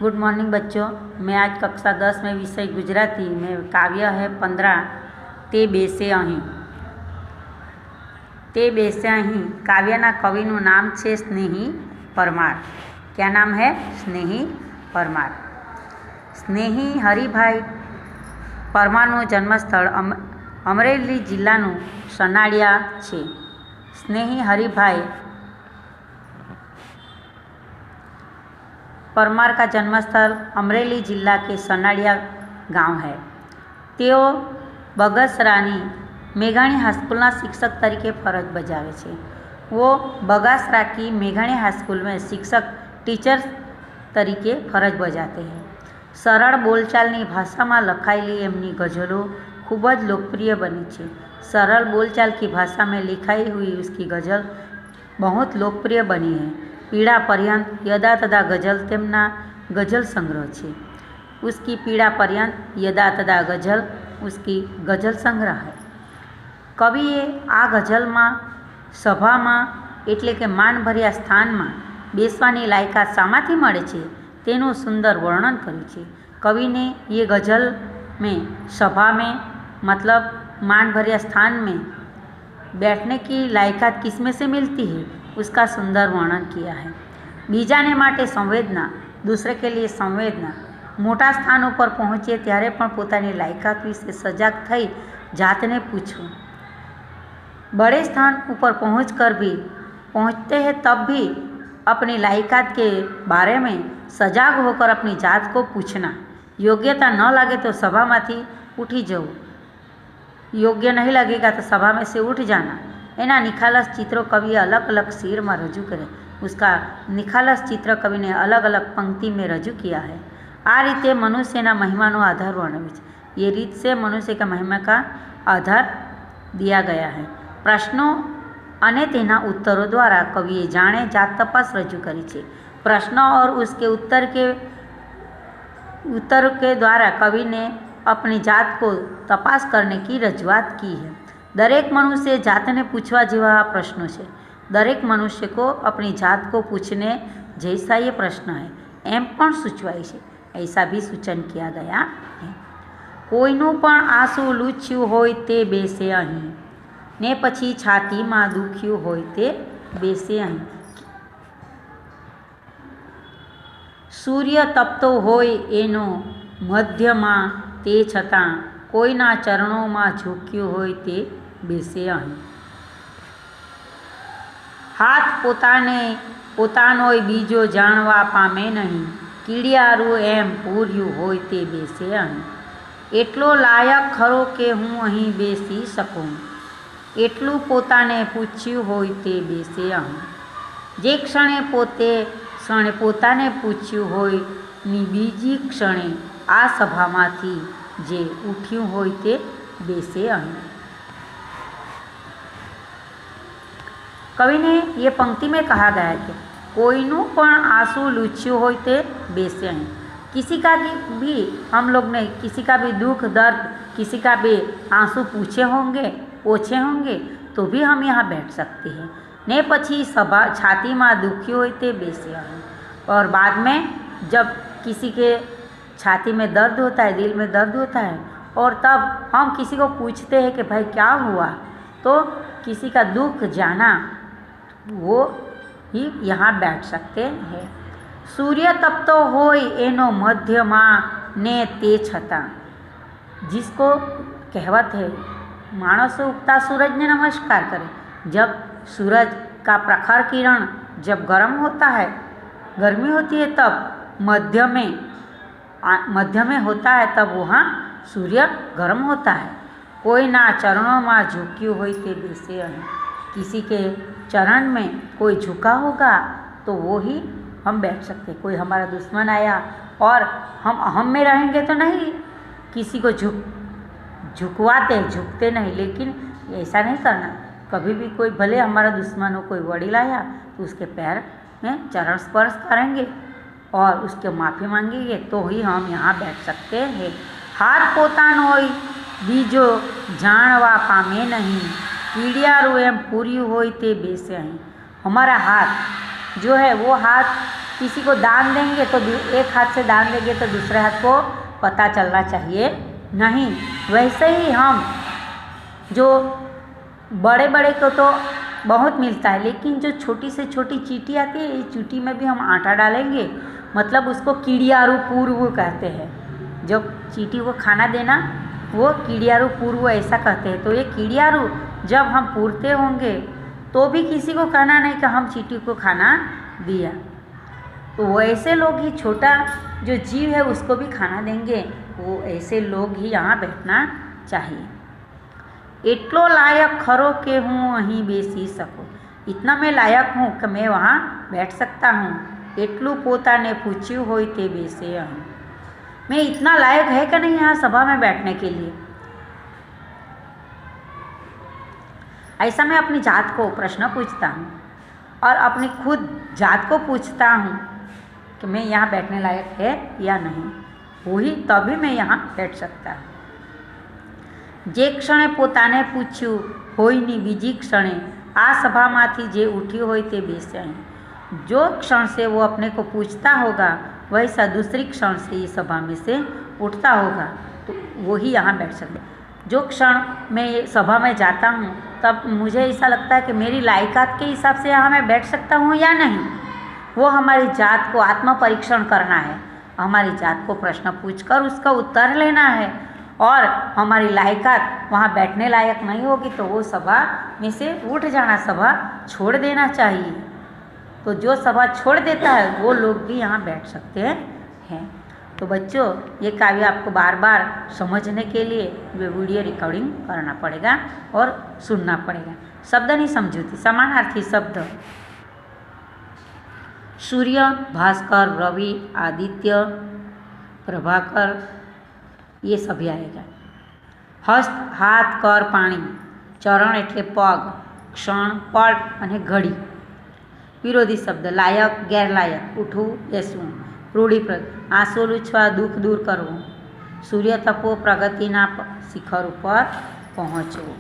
Good morning बच्चों। मैं आज कक्षा 10 में विषय गुजराती में काव्य है 15 ते बेसे અહીં। ते बेसे અહીં काव्यना कविનું नाम है स्नेही परमार। क्या नाम है? स्नेही परमार। स्नेही हरिभाई परमारનું જન્મસ્થળ અમરેલી જિલ્લાનું સનાળિયા છે। સ્નેહી हरिभाई परमार का जन्मस्थल अमरेली जिला के सनाड़िया गांव है। तेओ बगसरानी मेघाणी हाईस्कूल शिक्षक तरीके फरज बजावे छे। वो बगासरा की मेघाणी हाईस्कूल में शिक्षक टीचर तरीके फरज बजाते हैं। सरल बोलचालनी भाषा में लखायेली एमनी गज़लों खूब ज लोकप्रिय बनी है। सरल बोलचाल की भाषा में लिखाई हुई उसकी गज़ल बहुत लोकप्रिय बनी है। पीड़ा पर्यंत यदा तदा गज़ल तेमना गज़ल संग्रह है। उसकी पीड़ा पर्यंत यदा तदा गज़ल उसकी गज़ल संग्रह है। कविए आ गज़ल में सभा में एटले के मानभर्या स्थान में बेसवानी लायकात शामांथी मळे छे तेनुं सुंदर वर्णन कर्युं छे। कवि ने ये गज़ल में सभा में मतलब मानभर्या स्थान में बैठने की लायकात किसमें से मिलती है उसका सुंदर वर्णन किया है। बीजाने माटे संवेदना, दूसरे के लिए संवेदना। मोटा स्थानों पर पहुँचे त्यारे पण पोतानी लायकात विषे सजाग थई जातने पूछूं। बड़े स्थान ऊपर पहुँचते हैं तब भी अपनी लायकात के बारे में सजाग होकर अपनी जात को पूछना। योग्यता न लगे तो सभा में उठी जाऊँ, योग्य नहीं लगेगा तो सभा में से उठ जाना। एना निखालस चित्रों कवि अलग अलग शेर में रजू करे। उसका निखालस चित्र कवि ने अलग अलग पंक्ति में रजू किया है। आ रीते मनुष्यना महिमानो आधार वर्णवे छे। ये रीत से मनुष्य का महिमा का आधार दिया गया है। प्रश्नों अने तेना उत्तरों द्वारा कविए जाने जात तपास रजू करी छे। प्रश्नों और उसके उत्तर के द्वारा कवि ने अपनी जात को तपास करने की रजूआत की है। दरेक मनुष्य जातने पूछवा जेवा प्रश्नों है। दरेक मनुष्य को अपनी जात को पूछने जैसा ये प्रश्न है एम पण सूचवाय छे, ऐसा भी सूचन किया गया है। कोईनुं पण आंसू लूछ्युं होय ते बेसे અહીં ने पछी छाती में दुख्युं होय ते बेसे અહીં। सूर्य तपतो होय एनो मध्यमां ते छतां कोईना चरणों में झूक्युं होय ते बेसे અહીં। हाथ पोतानोय बीजो जाणवा पामे नहीं कीड़ियारू एम पूर्યું होय ते बेसे અહીં। एटलो लायक खरो के हूँ અહીં बेसी सकूँ एटलू पोताने पूछ्યું होय ते बेसे અહીં। जे क्षणे पोताने पूछ्યું होय ની બીજી ક્ષણે आ सभामांथी जे उठ्યું होय ते बेसे અહીં। कवि ने ये पंक्ति में कहा गया है कि कोईनू पण आंसू लूछ्यु होय ते बेसे અહીં। किसी का भी हम लोग ने किसी का भी दुख दर्द किसी का भी आंसू पूछे होंगे पोछे होंगे तो भी हम यहाँ बैठ सकते हैं। ने पछी सभा छाती में दुखी होय ते बेसे અહીં। और बाद में जब किसी के छाती में दर्द होता है, दिल में दर्द होता है और तब हम किसी को पूछते हैं कि भाई क्या हुआ, तो किसी का दुख जाना वो ही यहाँ बैठ सकते हैं। सूर्य तपतो होय एनो मध्यमां ने ते छतां। जिसको कहवत है मानस उगता सूरज ने नमस्कार करे। जब सूरज का प्रखर किरण जब गर्म होता है, गर्मी होती है, तब मध्य में होता है, तब वहाँ सूर्य गर्म होता है। कोई ना चरणों में झुक्युं होय ते बेसे અહીં। किसी के चरण में कोई झुका होगा तो वो ही हम बैठ सकते। कोई हमारा दुश्मन आया और हम अहम में रहेंगे तो नहीं, किसी को झुकते नहीं, लेकिन ऐसा नहीं करना। कभी भी कोई भले हमारा दुश्मन हो, कोई वड़ील आया तो उसके पैर में चरण स्पर्श करेंगे और उसके माफ़ी मांगेंगे तो ही हम यहाँ बैठ सकते हैं। हाथ पोतानो होय बीजो जाणवा पामे नहीं कीड़ियारू एम पूर्યું होय ते बेसे અહીં। हमारा हाथ जो है वो हाथ किसी को दान देंगे तो एक हाथ से दान देंगे तो दूसरे हाथ को पता चलना चाहिए नहीं। वैसे ही हम जो बड़े बड़े को तो बहुत मिलता है, लेकिन जो छोटी से छोटी चींटी आती है, इस चींटी में भी हम आटा डालेंगे, मतलब उसको कीड़ियारू पूर्व कहते हैं। जब चींटी को खाना देना वो कीड़ियारू पूर्व ऐसा कहते हैं। तो ये कीड़ियारू जब हम पूरते होंगे तो भी किसी को कहना नहीं कि हम चींटी को खाना दिया। तो वैसे लोग ही छोटा जो जीव है उसको भी खाना देंगे, वो ऐसे लोग ही यहाँ बैठना चाहिए। एटलो लायक खरो के हूँ वहीं बेसी सको, इतना मैं लायक हूँ कि मैं वहाँ बैठ सकता हूँ। एटलू पोता ने पूछ्यू होय ते बेसे अहीं, मैं इतना लायक है कि नहीं यहाँ सभा में बैठने के लिए। ऐसा मैं अपनी जात को प्रश्न पूछता हूँ और अपनी खुद जात को पूछता हूँ कि मैं यहाँ बैठने लायक है या नहीं, वही तभी मैं यहाँ बैठ सकता हूँ। जे क्षणे पोताने पूछ्यू होयनी बीजी क्षणे आ सभामांथी जे उठी होय ते बेसे अहीं। जो क्षण से वो अपने को पूछता होगा वैसा दूसरी क्षण से इस सभा में से उठता होगा तो वही यहाँ बैठ सकते। जो क्षण मैं सभा में जाता हूँ तब मुझे ऐसा लगता है कि मेरी लायकात के हिसाब से यहाँ मैं बैठ सकता हूँ या नहीं, वो हमारी जात को आत्म परीक्षण करना है। हमारी जात को प्रश्न पूछकर उसका उत्तर लेना है, और हमारी लायकात वहाँ बैठने लायक नहीं होगी तो वो सभा में से उठ जाना, सभा छोड़ देना चाहिए। तो जो सभा छोड़ देता है वो लोग भी यहाँ बैठ सकते हैं। तो बच्चों, ये काव्य आपको बार बार समझने के लिए ये वीडियो रिकॉर्डिंग करना पड़ेगा और सुनना पड़ेगा। शब्द नहीं समझूती, समानार्थी शब्द सूर्य, भास्कर, रवि, आदित्य, प्रभाकर, ये सभी आएगा। हस्त, हाथ, कर, पाणी, चरण एटले पग, क्षण, पल अने घड़ी। विरोधी शब्द लायक, गैरलायक, उठવું, બેસવું। રૂઢિપ્રયોગ આંસુ લૂછવા, દુઃખ દૂર કરવું। સૂર્ય તપવો, પ્રગતિના શિખર ઉપર પહોંચવું।